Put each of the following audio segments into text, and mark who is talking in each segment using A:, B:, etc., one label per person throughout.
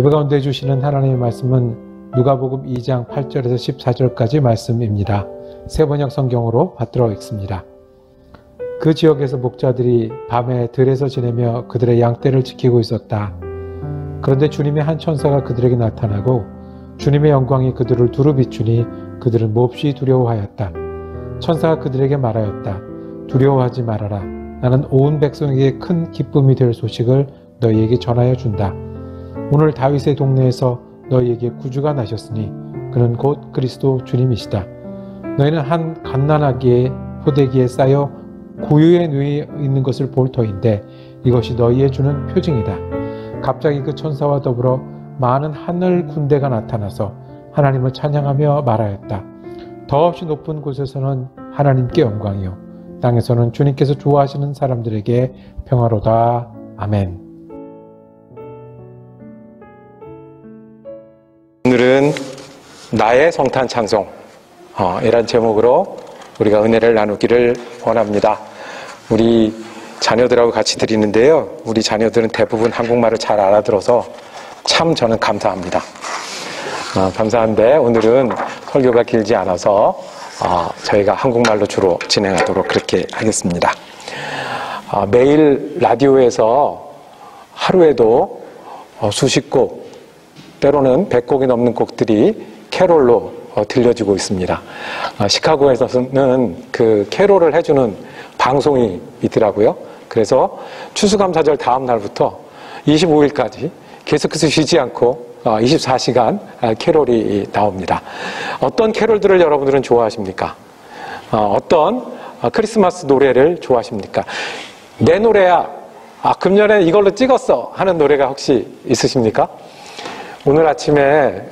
A: 예배 가운데 해주시는 하나님의 말씀은 누가복음 2장 8절에서 14절까지 말씀입니다. 새번역 성경으로 받들어 읽습니다. 그 지역에서 목자들이 밤에 들에서 지내며 그들의 양떼를 지키고 있었다. 그런데 주님의 한 천사가 그들에게 나타나고 주님의 영광이 그들을 두루 비추니 그들은 몹시 두려워하였다. 천사가 그들에게 말하였다. 두려워하지 말아라. 나는 온 백성에게 큰 기쁨이 될 소식을 너희에게 전하여 준다. 오늘 다윗의 동네에서 너희에게 구주가 나셨으니 그는 곧 그리스도 주님이시다. 너희는 한 갓난아기의 포대기에 쌓여 구유에 누워 있는 것을 볼 터인데 이것이 너희의 주는 표징이다. 갑자기 그 천사와 더불어 많은 하늘 군대가 나타나서 하나님을 찬양하며 말하였다. 더없이 높은 곳에서는 하나님께 영광이요 땅에서는 주님께서 좋아하시는 사람들에게 평화로다. 아멘.
B: 오늘은 나의 성탄 찬송 이란 제목으로 우리가 은혜를 나누기를 원합니다. 우리 자녀들하고 같이 드리는데요. 우리 자녀들은 대부분 한국말을 잘 알아들어서 참 저는 감사합니다. 감사한데 오늘은 설교가 길지 않아서 저희가 한국말로 주로 진행하도록 그렇게 하겠습니다. 매일 라디오에서 하루에도 수십 곡 때로는 100곡이 넘는 곡들이 캐롤로 들려지고 있습니다. 시카고에서는 그 캐롤을 해주는 방송이 있더라고요. 그래서 추수감사절 다음 날부터 25일까지 계속해서 쉬지 않고 24시간 캐롤이 나옵니다. 어떤 캐롤들을 여러분들은 좋아하십니까? 어떤 크리스마스 노래를 좋아하십니까? 내 노래야, 금년에 이걸로 찍었어 하는 노래가 혹시 있으십니까? 오늘 아침에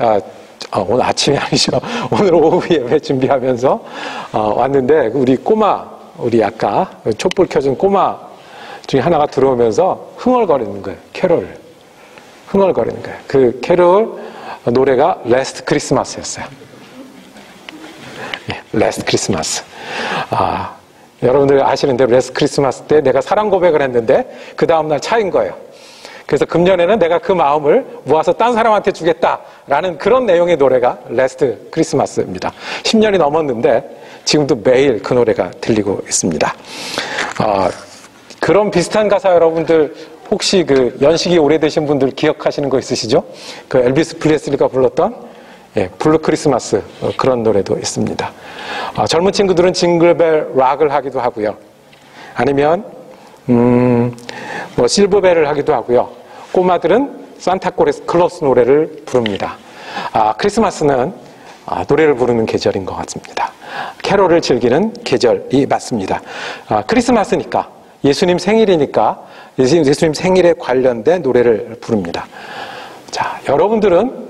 B: 오늘 아침이 아니죠. 오늘 오후 예배 준비하면서 왔는데 우리 아까 촛불 켜준 꼬마 중에 하나가 들어오면서 흥얼거리는 거예요. 캐롤 흥얼거리는 거예요. 그 캐롤 노래가 레스트 크리스마스였어요. 레스트 크리스마스. 여러분들 아시는 대로 레스트 크리스마스 때 내가 사랑 고백을 했는데 그 다음날 차인 거예요. 그래서 금년에는 내가 그 마음을 모아서 딴 사람한테 주겠다라는 그런 내용의 노래가 레스트 크리스마스입니다. 10년이 넘었는데 지금도 매일 그 노래가 들리고 있습니다. 그런 비슷한 가사 여러분들 혹시 그 연식이 오래되신 분들 기억하시는 거 있으시죠? 그 엘비스 프레슬리가 불렀던 블루 크리스마스 그런 노래도 있습니다. 젊은 친구들은 징글벨 락을 하기도 하고요. 아니면 실버벨을 하기도 하고요. 꼬마들은 산타클로스 노래를 부릅니다. 크리스마스는 노래를 부르는 계절인 것 같습니다. 캐롤을 즐기는 계절이 맞습니다. 크리스마스니까 예수님 생일이니까 예수님 생일에 관련된 노래를 부릅니다. 자, 여러분들은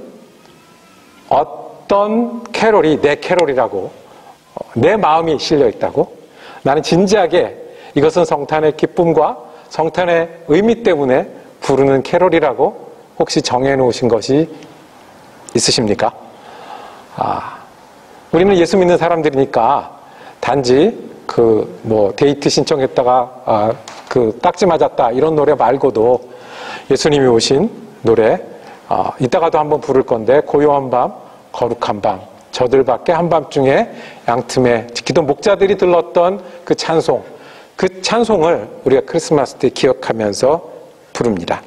B: 어떤 캐롤이 내 캐롤이라고 내 마음이 실려 있다고? 나는 진지하게 이것은 성탄의 기쁨과 성탄의 의미 때문에 부르는 캐롤이라고 혹시 정해놓으신 것이 있으십니까? 우리는 예수 믿는 사람들이니까 단지 데이트 신청했다가 딱지 맞았다 이런 노래 말고도 예수님이 오신 노래 이따가도 한번 부를 건데 고요한 밤 거룩한 밤 저들 밖에 한밤중에 양틈에 지키던 목자들이 들렀던 그 찬송을 우리가 크리스마스 때 기억하면서 부릅니다.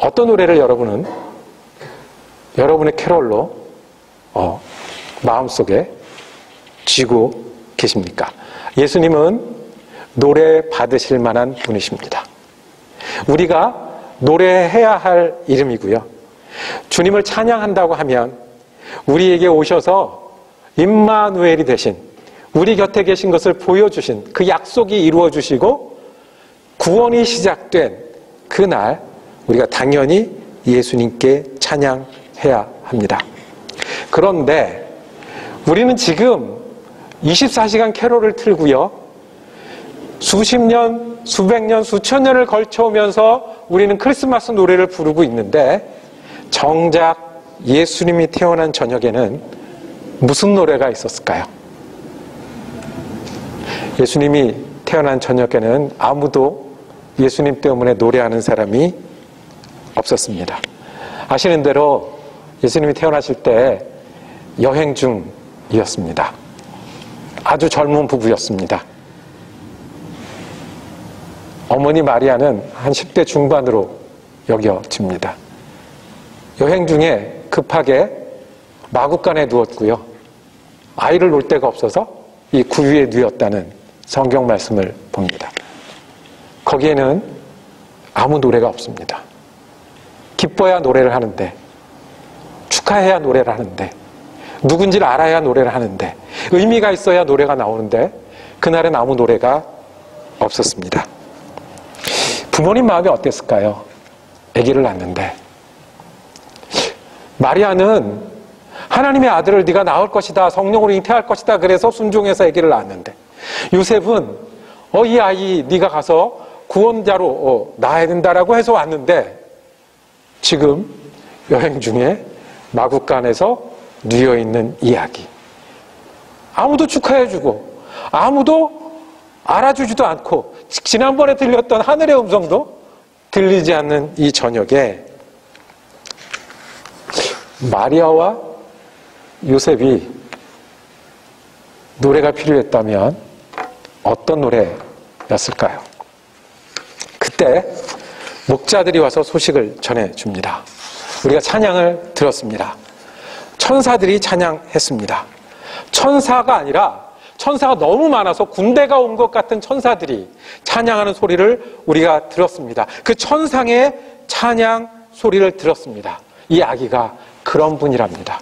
B: 어떤 노래를 여러분은 여러분의 캐롤로 마음속에 쥐고 계십니까? 예수님은 노래 받으실 만한 분이십니다. 우리가 노래해야 할 이름이고요. 주님을 찬양한다고 하면 우리에게 오셔서 임마누엘이 되신 우리 곁에 계신 것을 보여주신 그 약속이 이루어주시고 구원이 시작된 그날 우리가 당연히 예수님께 찬양해야 합니다. 그런데 우리는 지금 24시간 캐롤을 틀고요. 수십 년, 수백 년, 수천 년을 걸쳐오면서 우리는 크리스마스 노래를 부르고 있는데 정작 예수님이 태어난 저녁에는 무슨 노래가 있었을까요? 예수님이 태어난 저녁에는 아무도 예수님 때문에 노래하는 사람이 없었습니다. 아시는 대로 예수님이 태어나실 때 여행 중이었습니다. 아주 젊은 부부였습니다. 어머니 마리아는 한 10대 중반으로 여겨집니다. 여행 중에 급하게 마구간에 누웠고요. 아이를 놓을 데가 없어서 이 구유에 누웠다는 성경 말씀을 봅니다. 거기에는 아무 노래가 없습니다. 기뻐야 노래를 하는데, 축하해야 노래를 하는데, 누군지를 알아야 노래를 하는데, 의미가 있어야 노래가 나오는데 그날은 아무 노래가 없었습니다. 부모님 마음이 어땠을까요? 아기를 낳는데. 마리아는 하나님의 아들을 네가 낳을 것이다, 성령으로 잉태할 것이다, 그래서 순종해서 아기를 낳았는데, 요셉은 이 아이 네가 가서 구원자로 낳아야 된다라고 해서 왔는데, 지금 여행 중에 마구간에서 누워있는 이야기. 아무도 축하해주고 아무도 알아주지도 않고 지난번에 들렸던 하늘의 음성도 들리지 않는 이 저녁에 마리아와 요셉이 노래가 필요했다면 어떤 노래였을까요? 그때 목자들이 와서 소식을 전해줍니다. 우리가 찬양을 들었습니다. 천사들이 찬양했습니다. 천사가 아니라 천사가 너무 많아서 군대가 온 것 같은 천사들이 찬양하는 소리를 우리가 들었습니다. 그 천상의 찬양 소리를 들었습니다. 이 아기가 그런 분이랍니다.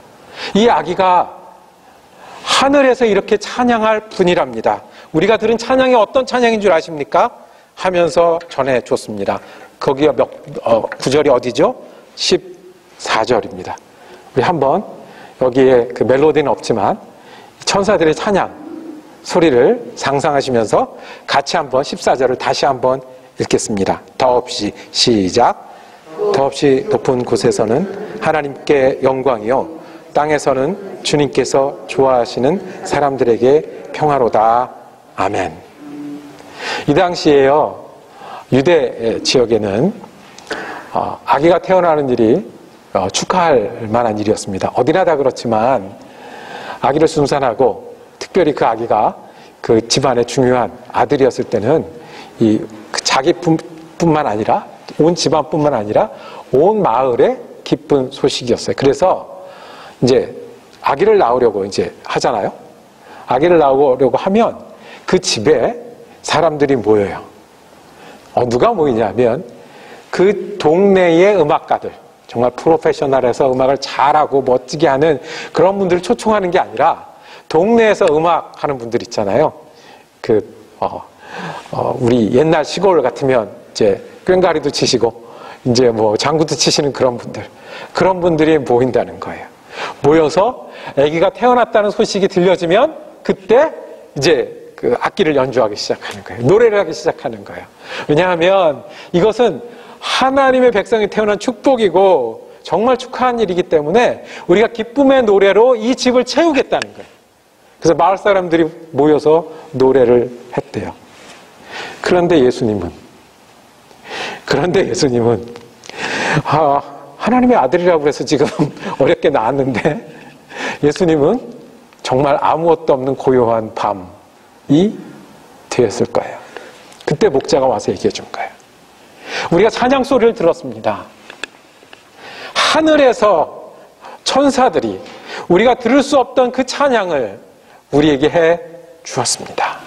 B: 이 아기가 하늘에서 이렇게 찬양할 분이랍니다. 우리가 들은 찬양이 어떤 찬양인 줄 아십니까? 하면서 전해줬습니다. 거기가 구절이 어디죠? 14절입니다. 우리 한번 여기에 그 멜로디는 없지만 천사들의 찬양 소리를 상상하시면서 같이 한번 14절을 다시 한번 읽겠습니다. 더없이 시작. 더없이 높은 곳에서는 하나님께 영광이요, 땅에서는 주님께서 좋아하시는 사람들에게 평화로다. 아멘. 이 당시에요, 유대 지역에는 아기가 태어나는 일이 축하할 만한 일이었습니다. 어디나 다 그렇지만 아기를 순산하고 특별히 그 아기가 그 집안의 중요한 아들이었을 때는 그 자기뿐만 아니라 온 집안뿐만 아니라 온 마을의 기쁜 소식이었어요. 그래서 이제 아기를 낳으려고 이제 하잖아요. 아기를 낳으려고 하면 그 집에 사람들이 모여요. 누가 모이냐면 그 동네의 음악가들, 정말 프로페셔널해서 음악을 잘하고 멋지게 하는 그런 분들을 초청하는 게 아니라 동네에서 음악하는 분들 있잖아요. 우리 옛날 시골 같으면 이제 꽹과리도 치시고 이제 뭐 장구도 치시는 그런 분들이 모인다는 거예요. 모여서 아기가 태어났다는 소식이 들려지면 그때 이제 그 악기를 연주하기 시작하는 거예요. 노래를 하기 시작하는 거예요. 왜냐하면 이것은 하나님의 백성이 태어난 축복이고 정말 축하한 일이기 때문에 우리가 기쁨의 노래로 이 집을 채우겠다는 거예요. 그래서 마을 사람들이 모여서 노래를 했대요. 그런데 예수님은 하나님의 아들이라고 해서 지금 어렵게 낳았는데, 예수님은 정말 아무것도 없는 고요한 밤이 되었을 거예요. 그때 목자가 와서 얘기해 준 거예요. 우리가 찬양 소리를 들었습니다. 하늘에서 천사들이 우리가 들을 수 없던 그 찬양을 우리에게 해 주었습니다.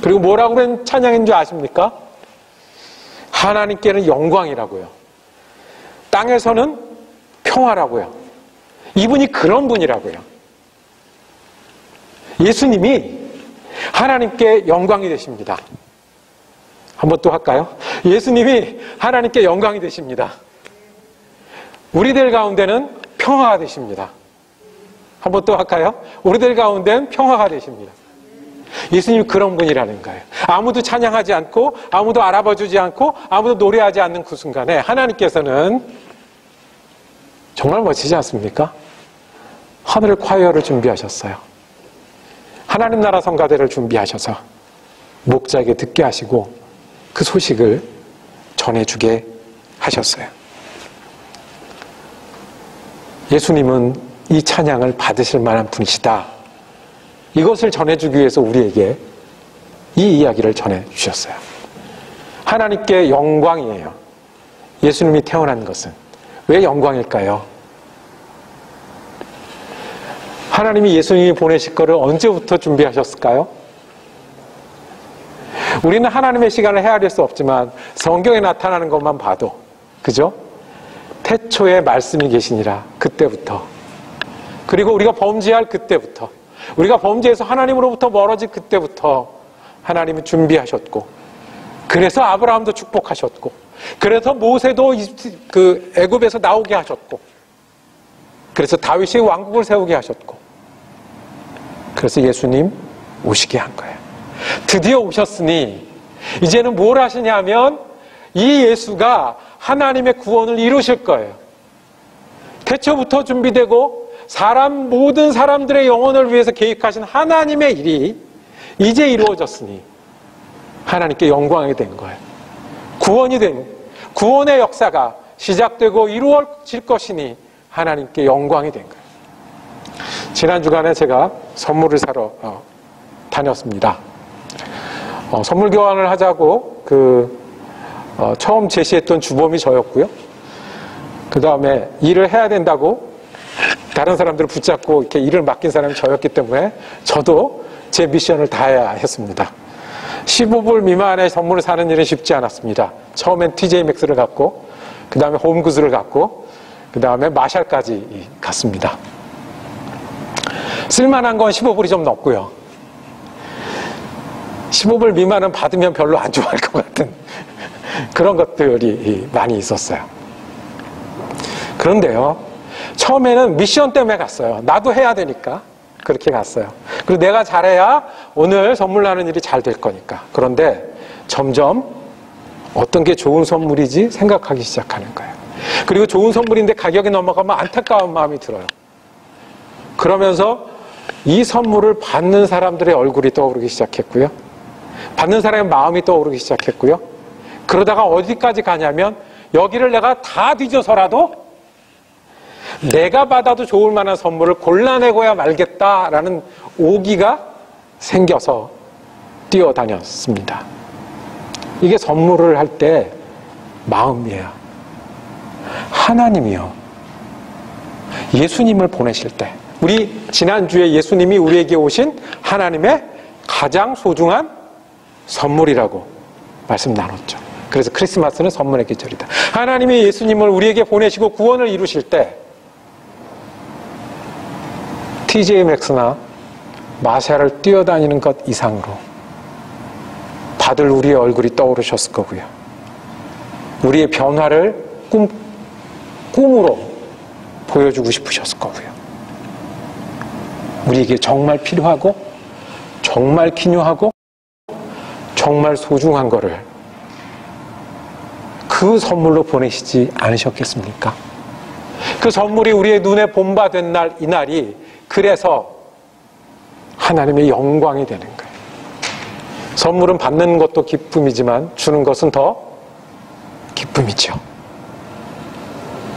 B: 그리고 뭐라고 그런 찬양인 줄 아십니까? 하나님께는 영광이라고요. 땅에서는 평화라고요. 이분이 그런 분이라고요. 예수님이 하나님께 영광이 되십니다. 한번 또 할까요? 예수님이 하나님께 영광이 되십니다. 우리들 가운데는 평화가 되십니다. 한번 또 할까요? 우리들 가운데는 평화가 되십니다. 예수님이 그런 분이라는 거예요. 아무도 찬양하지 않고 아무도 알아봐주지 않고 아무도 노래하지 않는 그 순간에 하나님께서는 정말 멋지지 않습니까? 하늘 콰이어를 준비하셨어요. 하나님 나라 성가대를 준비하셔서 목자에게 듣게 하시고 그 소식을 전해주게 하셨어요. 예수님은 이 찬양을 받으실 만한 분이시다. 이것을 전해주기 위해서 우리에게 이 이야기를 전해주셨어요. 하나님께 영광이에요. 예수님이 태어난 것은. 왜 영광일까요? 하나님이 예수님이 보내실 것을 언제부터 준비하셨을까요? 우리는 하나님의 시간을 헤아릴 수 없지만 성경에 나타나는 것만 봐도, 그죠? 태초에 말씀이 계시니라. 그때부터. 그리고 우리가 범죄할 그때부터, 우리가 범죄해서 하나님으로부터 멀어진 그때부터 하나님이 준비하셨고, 그래서 아브라함도 축복하셨고, 그래서 모세도 그 애굽에서 나오게 하셨고, 그래서 다윗이 왕국을 세우게 하셨고, 그래서 예수님 오시게 한 거예요. 드디어 오셨으니 이제는 뭘 하시냐면 이 예수가 하나님의 구원을 이루실 거예요. 태초부터 준비되고 모든 사람들의 영혼을 위해서 계획하신 하나님의 일이 이제 이루어졌으니 하나님께 영광이 된 거예요. 구원의 역사가 시작되고 이루어질 것이니 하나님께 영광이 된 거예요. 지난 주간에 제가 선물을 사러 다녔습니다. 선물 교환을 하자고 처음 제시했던 주범이 저였고요. 그 다음에 일을 해야 된다고 다른 사람들을 붙잡고 이렇게 일을 맡긴 사람이 저였기 때문에 저도 제 미션을 다해야 했습니다. 15불 미만의 선물을 사는 일은 쉽지 않았습니다. 처음엔 TJ 맥스를 갖고, 그 다음에 홈구즈를 갖고, 그 다음에 마샬까지 갔습니다. 쓸만한 건 15불이 좀 넘고요. 15불 미만은 받으면 별로 안 좋아할 것 같은 그런 것들이 많이 있었어요. 그런데요, 처음에는 미션 때문에 갔어요. 나도 해야 되니까 그렇게 갔어요. 그리고 내가 잘해야 오늘 선물하는 일이 잘 될 거니까. 그런데 점점 어떤 게 좋은 선물이지 생각하기 시작하는 거예요. 그리고 좋은 선물인데 가격이 넘어가면 안타까운 마음이 들어요. 그러면서 이 선물을 받는 사람들의 얼굴이 떠오르기 시작했고요. 받는 사람의 마음이 떠오르기 시작했고요. 그러다가 어디까지 가냐면 여기를 내가 다 뒤져서라도 내가 받아도 좋을 만한 선물을 골라내고야 말겠다라는 오기가 생겨서 뛰어다녔습니다. 이게 선물을 할 때 마음이에요. 하나님이요, 예수님을 보내실 때, 우리 지난주에 예수님이 우리에게 오신 하나님의 가장 소중한 선물이라고 말씀 나눴죠. 그래서 크리스마스는 선물의 계절이다. 하나님이 예수님을 우리에게 보내시고 구원을 이루실 때 TJ 맥스나 마샬을 뛰어다니는 것 이상으로 받을 우리의 얼굴이 떠오르셨을 거고요. 우리의 변화를 꿈으로 보여주고 싶으셨을 거고요. 우리에게 정말 필요하고 정말 기묘하고 정말 소중한 거를 그 선물로 보내시지 않으셨겠습니까? 그 선물이 우리의 눈에 본받은 날, 이날이 그래서 하나님의 영광이 되는 거예요. 선물은 받는 것도 기쁨이지만 주는 것은 더 기쁨이죠.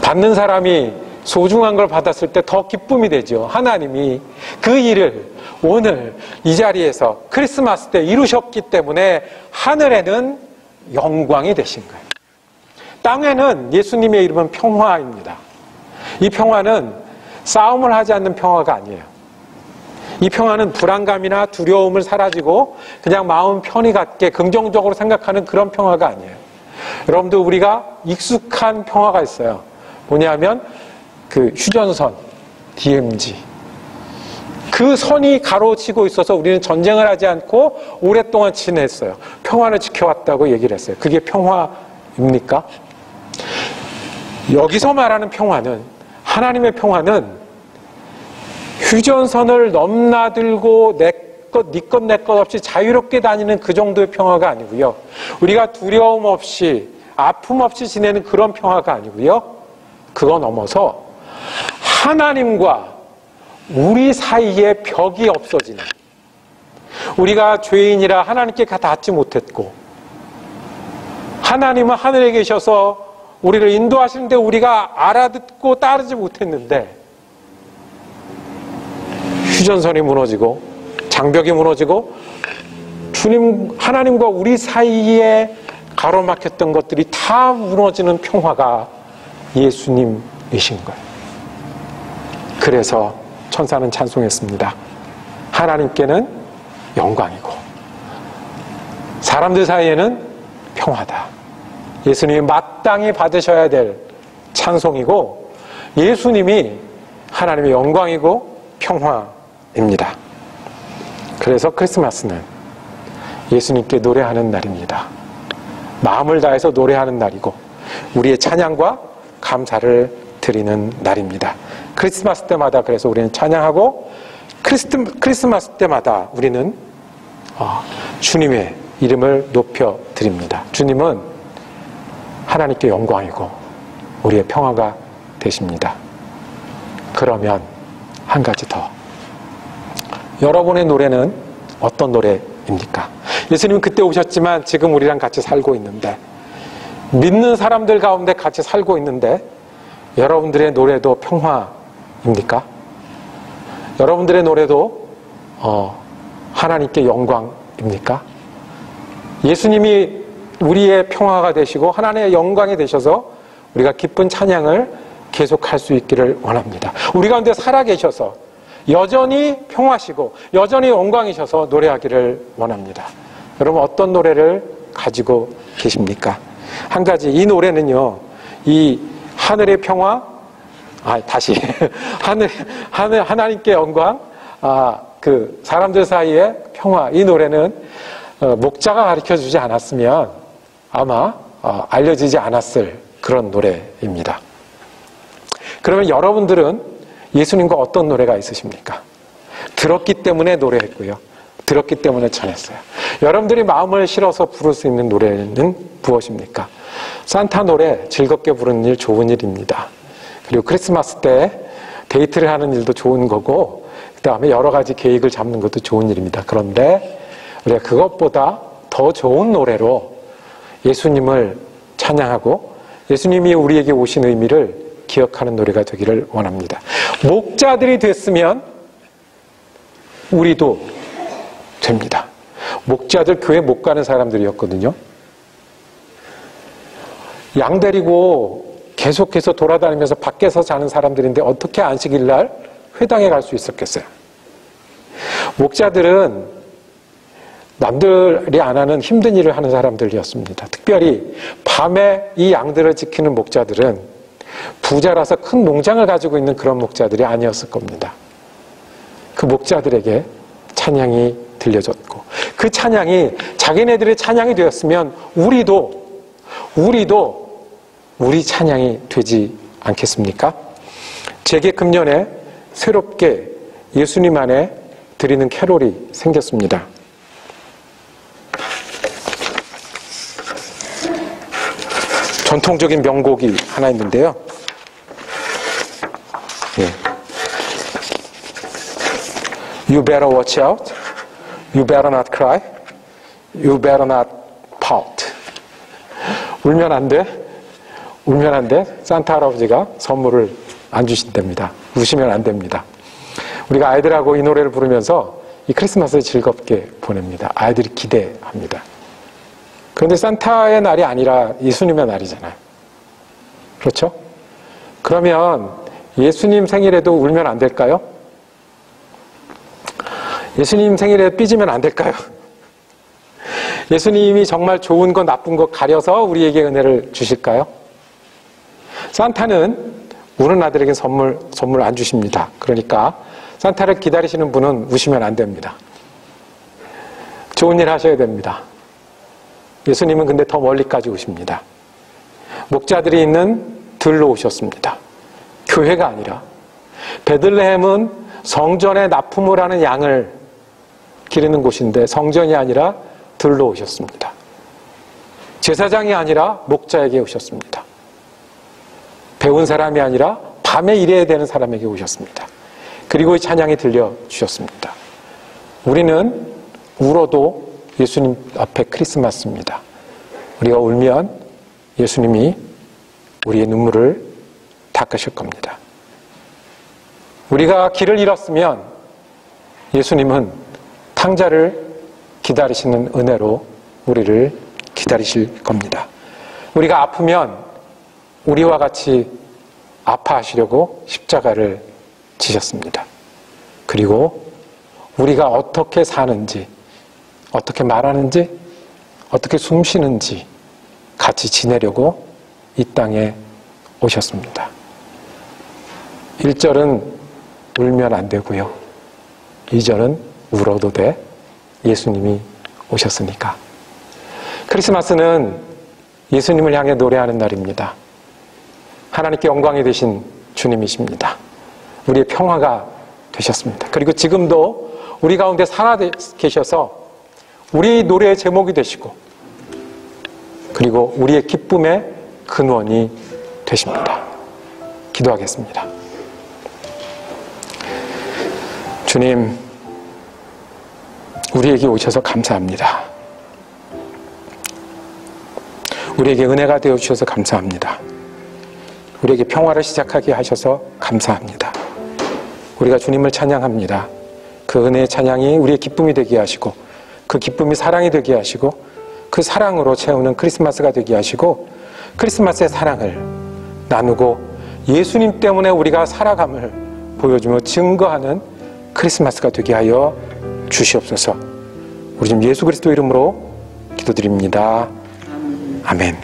B: 받는 사람이 소중한 걸 받았을 때 더 기쁨이 되죠. 하나님이 그 일을 오늘 이 자리에서 크리스마스 때 이루셨기 때문에 하늘에는 영광이 되신 거예요. 땅에는 예수님의 이름은 평화입니다. 이 평화는 싸움을 하지 않는 평화가 아니에요. 이 평화는 불안감이나 두려움을 사라지고 그냥 마음 편히 갖게 긍정적으로 생각하는 그런 평화가 아니에요. 여러분들, 우리가 익숙한 평화가 있어요. 뭐냐면 그 휴전선, DMZ. 그 선이 가로치고 있어서 우리는 전쟁을 하지 않고 오랫동안 지냈어요. 평화를 지켜왔다고 얘기를 했어요. 그게 평화입니까? 여기서 말하는 평화는, 하나님의 평화는 휴전선을 넘나들고 네 것 내 것 없이 자유롭게 다니는 그 정도의 평화가 아니고요. 우리가 두려움 없이 아픔 없이 지내는 그런 평화가 아니고요. 그거 넘어서 하나님과 우리 사이에 벽이 없어지는, 우리가 죄인이라 하나님께 닿지 못했고 하나님은 하늘에 계셔서 우리를 인도하시는데 우리가 알아듣고 따르지 못했는데 휴전선이 무너지고 장벽이 무너지고 주님 하나님과 우리 사이에 가로막혔던 것들이 다 무너지는 평화가 예수님이신 거예요. 그래서 천사는 찬송했습니다. 하나님께는 영광이고 사람들 사이에는 평화다. 예수님이 마땅히 받으셔야 될 찬송이고 예수님이 하나님의 영광이고 평화입니다. 그래서 크리스마스는 예수님께 노래하는 날입니다. 마음을 다해서 노래하는 날이고 우리의 찬양과 감사를 드리는 날입니다. 크리스마스 때마다 그래서 우리는 찬양하고 크리스마스 때마다 우리는 주님의 이름을 높여 드립니다. 주님은 하나님께 영광이고 우리의 평화가 되십니다. 그러면 한 가지 더. 여러분의 노래는 어떤 노래입니까? 예수님은 그때 오셨지만 지금 우리랑 같이 살고 있는데 믿는 사람들 가운데 같이 살고 있는데 여러분들의 노래도 평화입니까? 여러분들의 노래도 하나님께 영광입니까? 예수님이 우리의 평화가 되시고 하나님의 영광이 되셔서 우리가 기쁜 찬양을 계속할 수 있기를 원합니다. 우리 가운데 살아계셔서 여전히 평화시고 여전히 영광이셔서 노래하기를 원합니다. 여러분 어떤 노래를 가지고 계십니까? 한 가지 이 노래는요. 이 하늘의 평화 하나님께 영광 그 사람들 사이의 평화 이 노래는 목자가 가르쳐주지 않았으면 아마 알려지지 않았을 그런 노래입니다. 그러면 여러분들은 예수님과 어떤 노래가 있으십니까? 들었기 때문에 노래했고요. 들었기 때문에 전했어요. 여러분들이 마음을 실어서 부를 수 있는 노래는 무엇입니까? 산타 노래 즐겁게 부르는 일 좋은 일입니다. 그리고 크리스마스 때 데이트를 하는 일도 좋은 거고 그 다음에 여러 가지 계획을 잡는 것도 좋은 일입니다. 그런데 우리가 그것보다 더 좋은 노래로 예수님을 찬양하고 예수님이 우리에게 오신 의미를 기억하는 노래가 되기를 원합니다. 목자들이 됐으면 우리도 됩니다. 목자들 교회 못 가는 사람들이었거든요. 양 데리고 계속해서 돌아다니면서 밖에서 자는 사람들인데 어떻게 안식일날 회당에 갈 수 있었겠어요? 목자들은 남들이 안 하는 힘든 일을 하는 사람들이었습니다. 특별히 밤에 이 양들을 지키는 목자들은 부자라서 큰 농장을 가지고 있는 그런 목자들이 아니었을 겁니다. 그 목자들에게 찬양이 들려졌고 그 찬양이 자기네들의 찬양이 되었으면 우리도 우리 찬양이 되지 않겠습니까? 제게 금년에 새롭게 예수님 안에 드리는 캐롤이 생겼습니다. 전통적인 명곡이 하나 있는데요. 예. You better watch out. You better not cry. You better not pout. 울면 안 돼. 울면 안 돼. 산타 할아버지가 선물을 안 주신답니다. 우시면 안 됩니다. 우리가 아이들하고 이 노래를 부르면서 이 크리스마스를 즐겁게 보냅니다. 아이들이 기대합니다. 그런데 산타의 날이 아니라 예수님의 날이잖아요. 그렇죠? 그러면 예수님 생일에도 울면 안 될까요? 예수님 생일에 삐지면 안 될까요? 예수님이 정말 좋은 거 나쁜 거 가려서 우리에게 은혜를 주실까요? 산타는 우는 아들에게 선물 안 주십니다. 그러니까 산타를 기다리시는 분은 우시면 안 됩니다. 좋은 일 하셔야 됩니다. 예수님은 근데 더 멀리까지 오십니다. 목자들이 있는 들로 오셨습니다. 교회가 아니라 베들레헴은 성전에 납품을 하는 양을 기르는 곳인데 성전이 아니라 들로 오셨습니다. 제사장이 아니라 목자에게 오셨습니다. 배운 사람이 아니라 밤에 일해야 되는 사람에게 오셨습니다. 그리고 이 찬양이 들려주셨습니다. 우리는 울어도 예수님 앞에 크리스마스입니다. 우리가 울면 예수님이 우리의 눈물을 닦으실 겁니다. 우리가 길을 잃었으면 예수님은 탕자를 기다리시는 은혜로 우리를 기다리실 겁니다. 우리가 아프면 우리와 같이 아파하시려고 십자가를 지셨습니다. 그리고 우리가 어떻게 사는지, 어떻게 말하는지, 어떻게 숨쉬는지 같이 지내려고 이 땅에 오셨습니다. 1절은 울면 안 되고요. 2절은 울어도 돼. 예수님이 오셨으니까. 크리스마스는 예수님을 향해 노래하는 날입니다. 하나님께 영광이 되신 주님이십니다. 우리의 평화가 되셨습니다. 그리고 지금도 우리 가운데 살아계셔서 우리 노래의 제목이 되시고, 그리고 우리의 기쁨의 근원이 되십니다. 기도하겠습니다. 주님, 우리에게 오셔서 감사합니다. 우리에게 은혜가 되어주셔서 감사합니다. 우리에게 평화를 시작하게 하셔서 감사합니다. 우리가 주님을 찬양합니다. 그 은혜의 찬양이 우리의 기쁨이 되게 하시고, 그 기쁨이 사랑이 되게 하시고, 그 사랑으로 채우는 크리스마스가 되게 하시고, 크리스마스의 사랑을 나누고 예수님 때문에 우리가 살아감을 보여주며 증거하는 크리스마스가 되게 하여 주시옵소서. 우리 좀 예수 그리스도 이름으로 기도드립니다. 아멘.